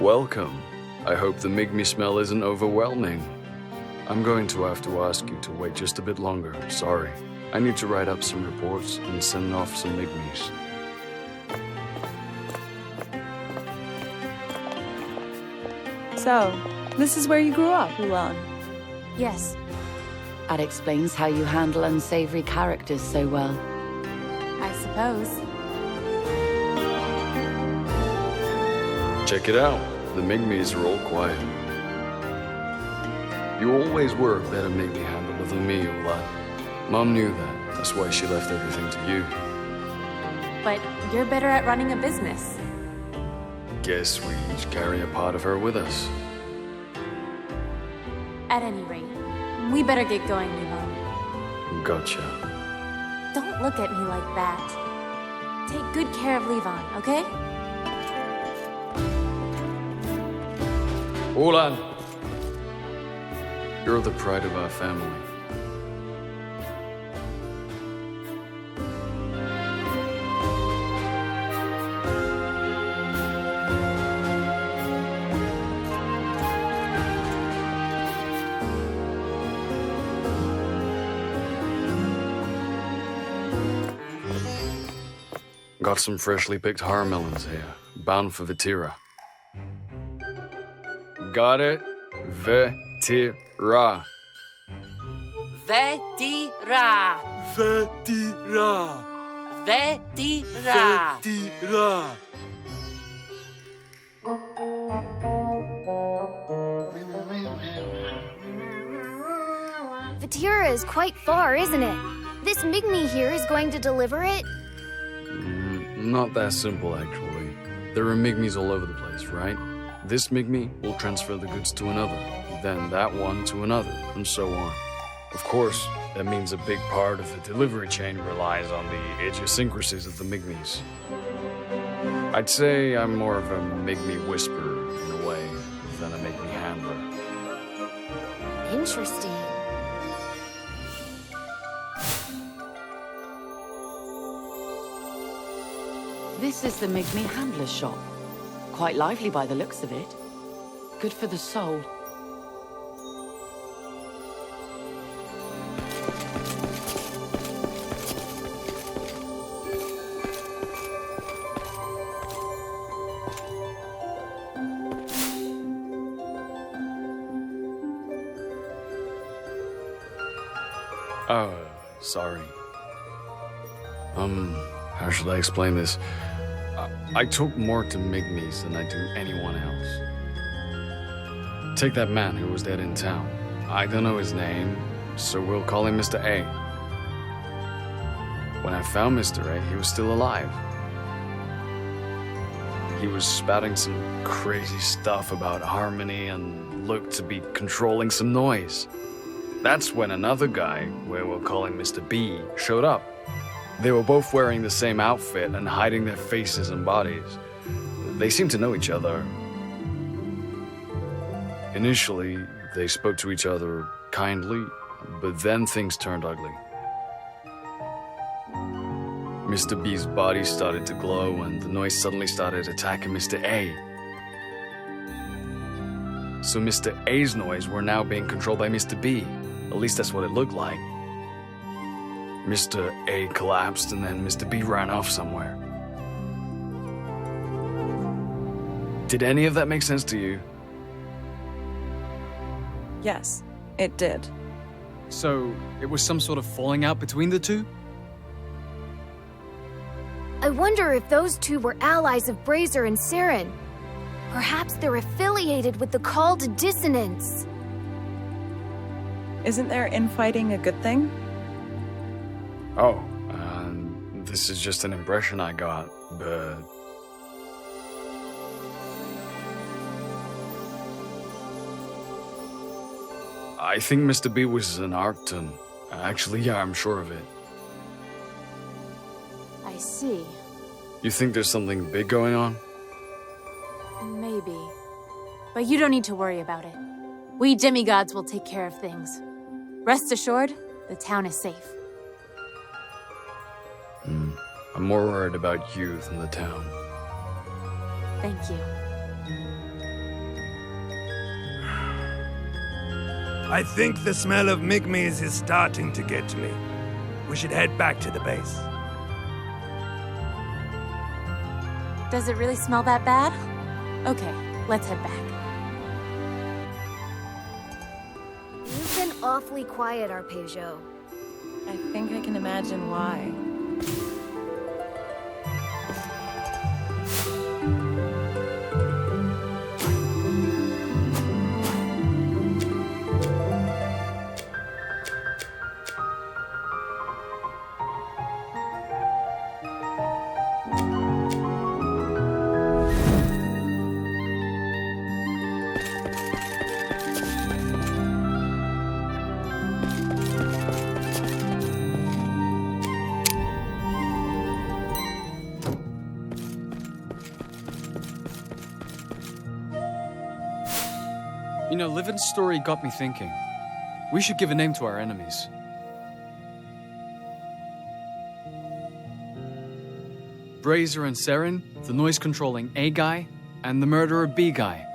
Welcome. I hope the Migmy smell isn't overwhelming. I'm going to have to ask you to wait just a bit longer, sorry. I need to write up some reports and send off some Migmies. So, this is where you grew up, Ulan? Yes, That explains how you handle unsavory characters so well. I suppose. Check it out. The Migmies are all quiet. You always were a better Migmy handler than me, Ulan. Mom knew that. That's why she left everything to you. But you're better at running a business. Guess we each carry a part of her with us. At any rate, we better get going, Levon. Gotcha. Don't look at me like that. Take good care of Levon, okay? Ulan! You're the pride of our family. Got some freshly picked melons here, bound for Vetira. Got it? Vetira. Vetira! Vetira! Vetira! Vetira! Vetira is quite far, isn't it? This Migmy here is going to deliver it? Not that simple, actually. There are Migmies all over the place, right? This Migmy will transfer the goods to another, then that one to another, and so on. Of course, that means a big part of the delivery chain relies on the idiosyncrasies of the Migmies. I'd say I'm more of a Migmy whisperer, in a way, than a Migmy handler. Interesting. This is the Migmy handler's shop. Quite lively by the looks of it. Good for the soul. Oh, sorry. How should I explain this? I talk more to Migmies than I do anyone else. Take that man who was dead in town. I don't know his name, so we'll call him Mr. A. When I found Mr. A, he was still alive. He was spouting some crazy stuff about harmony and looked to be controlling some noise. That's when another guy, we'll call him Mr. B, showed up. They were both wearing the same outfit and hiding their faces and bodies. They seemed to know each other. Initially, they spoke to each other kindly, but then things turned ugly. Mr. B's body started to glow and the noise suddenly started attacking Mr. A. So Mr. A's noise were now being controlled by Mr. B. At least that's what it looked like. Mr. A collapsed and then Mr. B ran off somewhere. Did any of that make sense to you? Yes, it did. So, it was some sort of falling out between the two? I wonder if those two were allies of Brazier and Saren. Perhaps they're affiliated with the Call to Dissonance. Isn't their infighting a good thing? Oh, this is just an impression I got, but... I think Mr. B was an Arcton. Actually, yeah, I'm sure of it. I see. You think there's something big going on? Maybe. But you don't need to worry about it. We demigods will take care of things. Rest assured, the town is safe. I'm more worried about you than the town. Thank you. I think the smell of Migmies is starting to get to me. We should head back to the base. Does it really smell that bad? Okay, let's head back. You've been awfully quiet, Arpeggio. I think I can imagine why. You know, Livin's story got me thinking. We should give a name to our enemies. Brazier and Seren, the noise-controlling A guy, and the murderer B guy.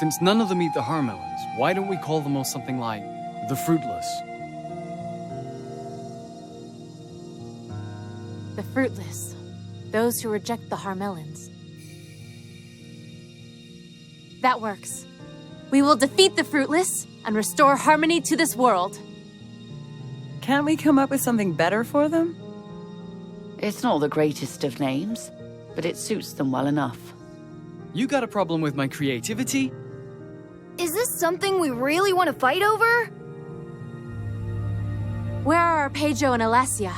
Since none of them eat the Harmelins, why don't we call them all something like the Fruitless? The fruitless. Those who reject the Harmelins. That works. We will defeat the fruitless and restore harmony to this world. Can't we come up with something better for them? It's not the greatest of names, but it suits them well enough. You got a problem with my creativity? Is this something we really want to fight over? Where are Arpeggio and Alessia?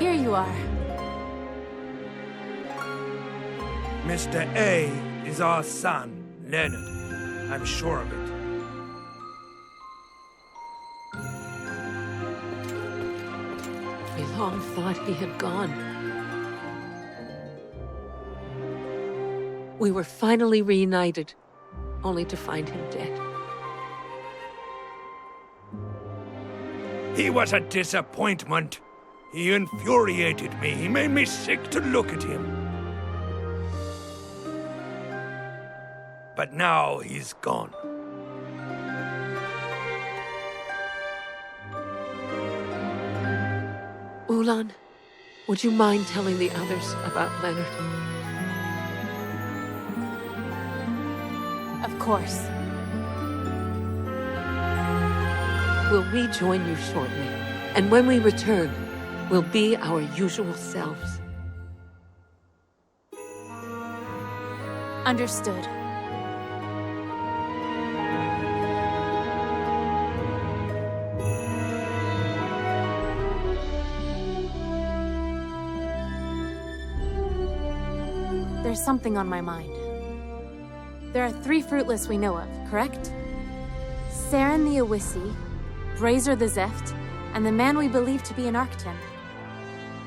Here you are. Mr. A is our son, Leonard. I'm sure of it. We long thought he had gone. We were finally reunited, only to find him dead. He was a disappointment. He infuriated me. He made me sick to look at him. But now he's gone. Ulan, would you mind telling the others about Leonard? Of course. We'll rejoin you shortly, and when we return, we'll be our usual selves. Understood. There's something on my mind. There are 3 fruitless we know of, correct? Seren the Awisi, Brazier the Zeft, and the man we believe to be an Arctan.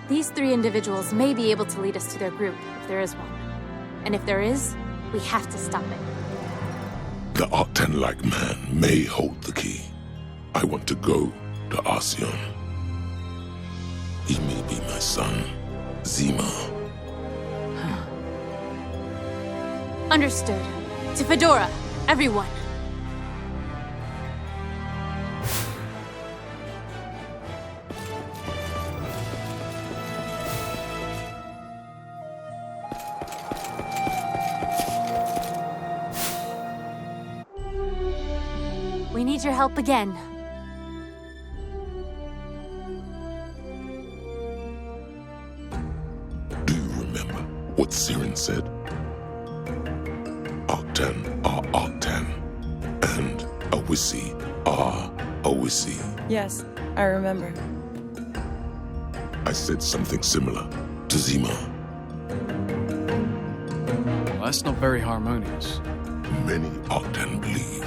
These 3 individuals may be able to lead us to their group, if there is one. And if there is, we have to stop it. The Arctan-like man may hold the key. I want to go to Artisan. He may be my son, Zima. Understood. To Fedora, everyone. We need your help again. Do you remember what Seren said? Arctan are Arctan, and Awisi are Awisi. Yes, I remember. I said something similar to Zima. Well, that's not very harmonious. Many Arctan believe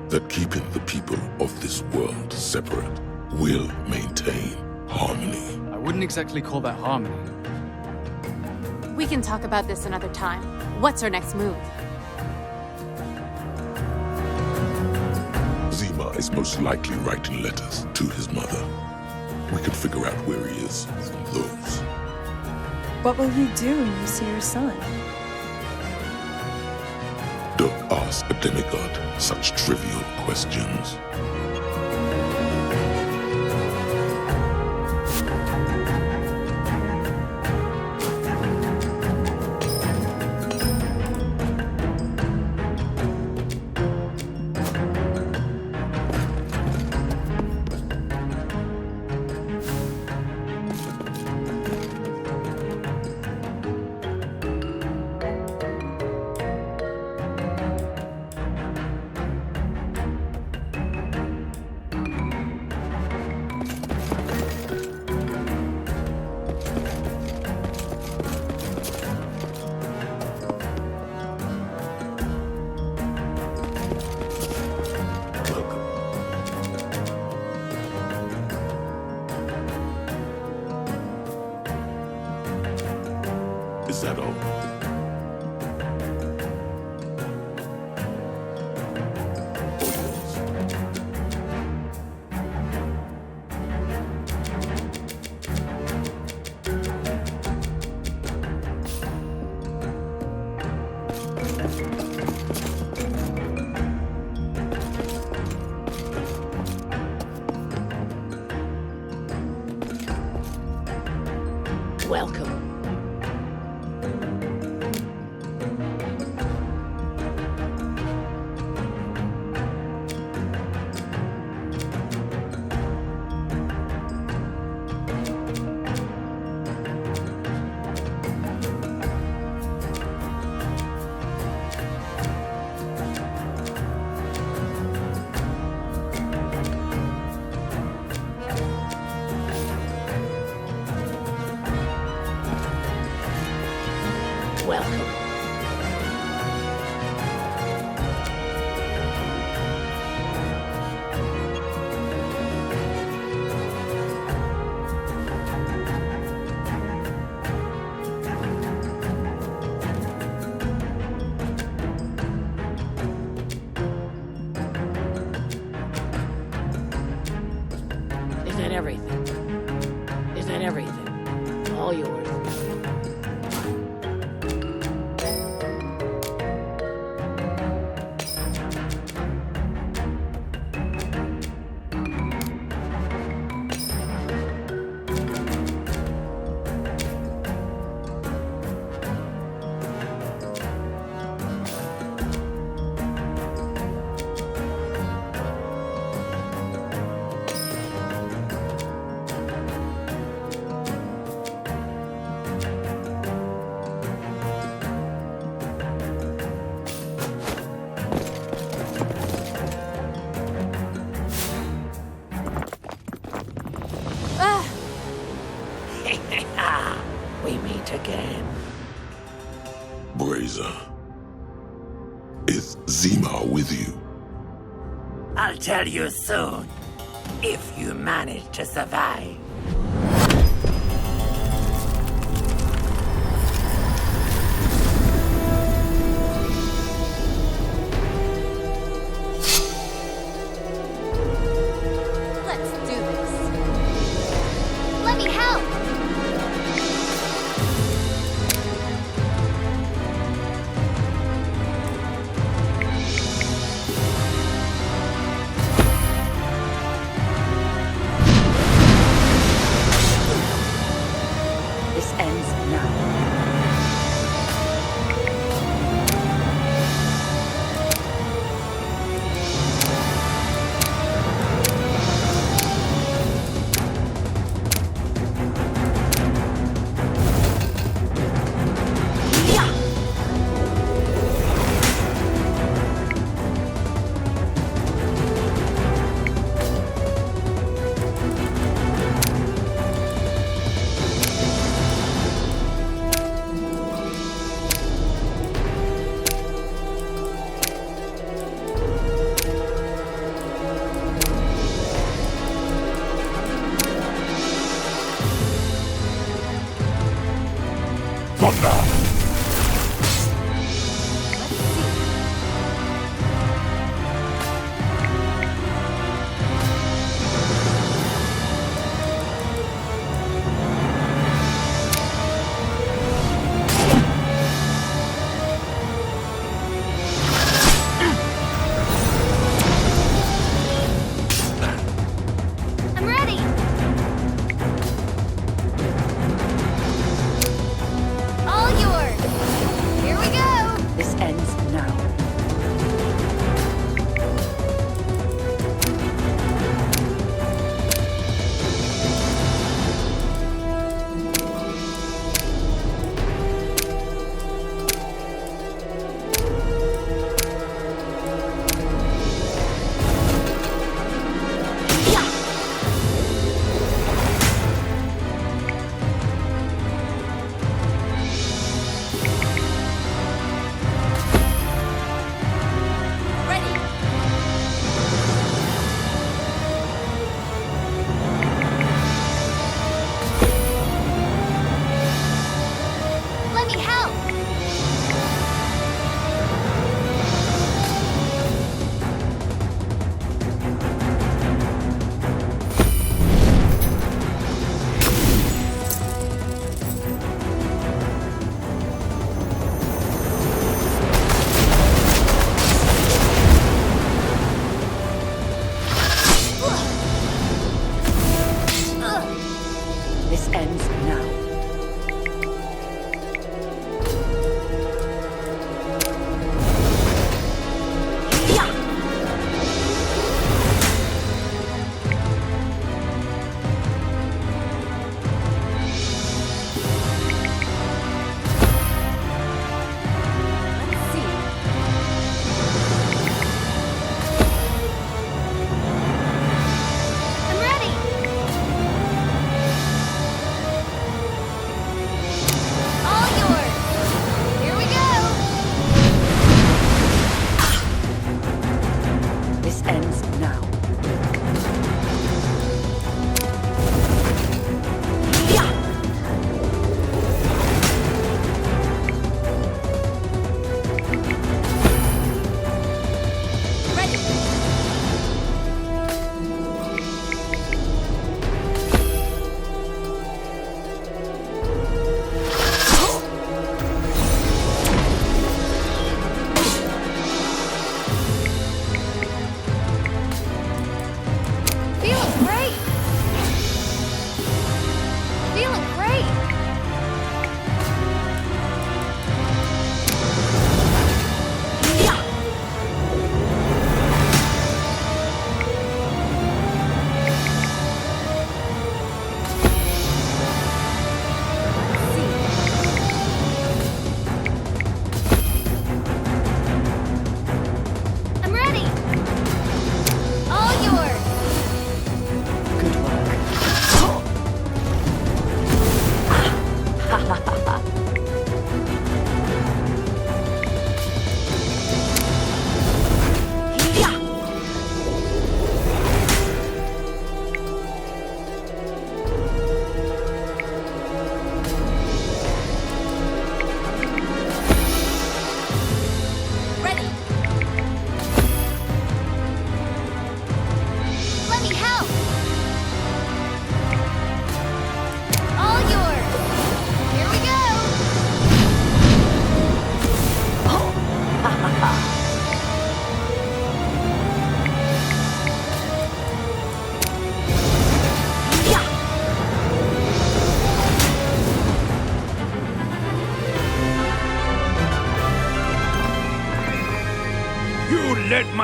that keeping the people of this world separate will maintain harmony. I wouldn't exactly call that harmony. We can talk about this another time. What's our next move? is most likely writing letters to his mother. We can figure out where he is from those. What will you do when you see your son? Don't ask a demigod such trivial questions. Is that all? Welcome. Welcome. Is that everything? Is that everything? All yours. We meet again. Brazier. Is Zima with you? I'll tell you soon, if you manage to survive. Let's do this. Let me help! This ends now.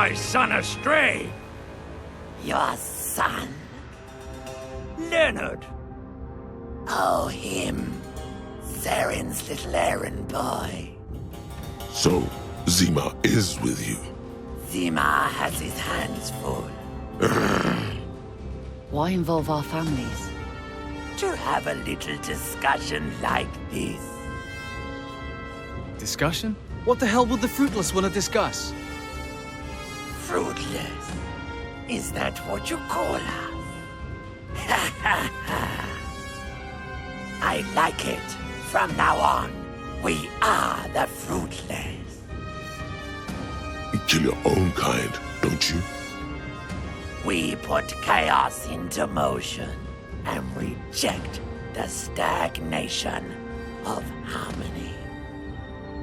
my son astray. Your son? Leonard. Oh, him. Zaren's little errand boy. So, Zima is with you. Zima has his hands full. Why involve our families? To have a little discussion like this. Discussion? What the hell would the fruitless want to discuss? Fruitless? Is that what you call us? Ha ha ha! I like it. From now on, we are the fruitless. You kill your own kind, don't you? We put chaos into motion and reject the stagnation of harmony.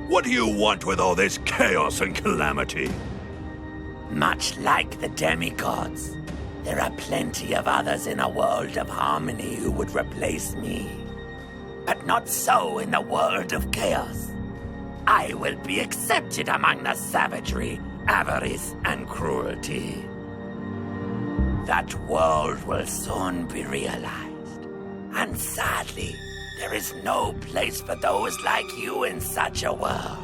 What do you want with all this chaos and calamity? Much like the demigods, there are plenty of others in a world of harmony who would replace me. But not so in the world of chaos. I will be accepted among the savagery, avarice, and cruelty. That world will soon be realized. And sadly, there is no place for those like you in such a world.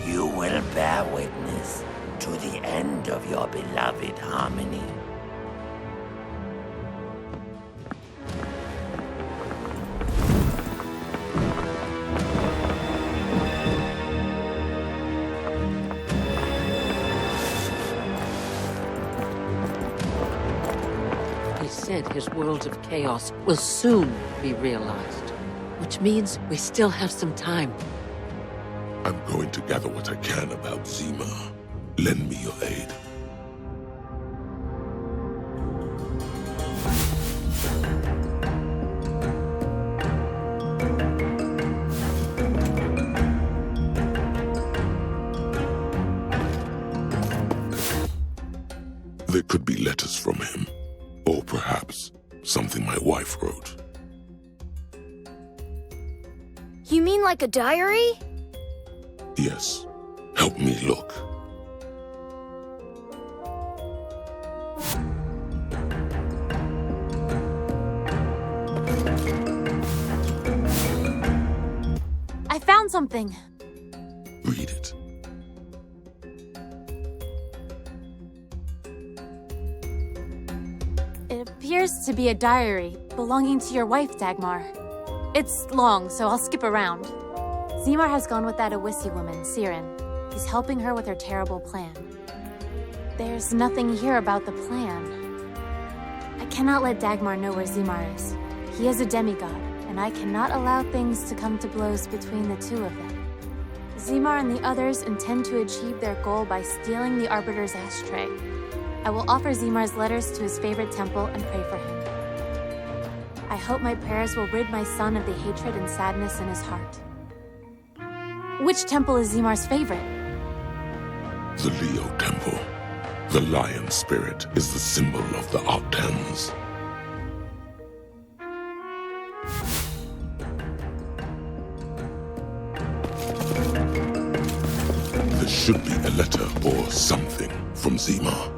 You will bear witness to the end of your beloved harmony. He said his world of chaos will soon be realized, which means we still have some time. I'm going to gather what I can about Zima. Lend me your aid. There could be letters from him, or perhaps something my wife wrote. You mean like a diary? Yes. Help me look. I found something. Read it. It appears to be a diary belonging to your wife, Dagmar. It's long, so I'll skip around. Zimar has gone with that Awisi woman, Siren. He's helping her with her terrible plan. There's nothing here about the plan. I cannot let Dagmar know where Zimar is. He is a demigod, and I cannot allow things to come to blows between the two of them. Zimar and the others intend to achieve their goal by stealing the Arbiter's ashtray. I will offer Zimar's letters to his favorite temple and pray for him. I hope my prayers will rid my son of the hatred and sadness in his heart. Which temple is Zimar's favorite? The Leo Temple. The lion spirit is the symbol of the Artans. There should be a letter or something from Zima.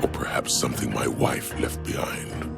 Or perhaps something my wife left behind.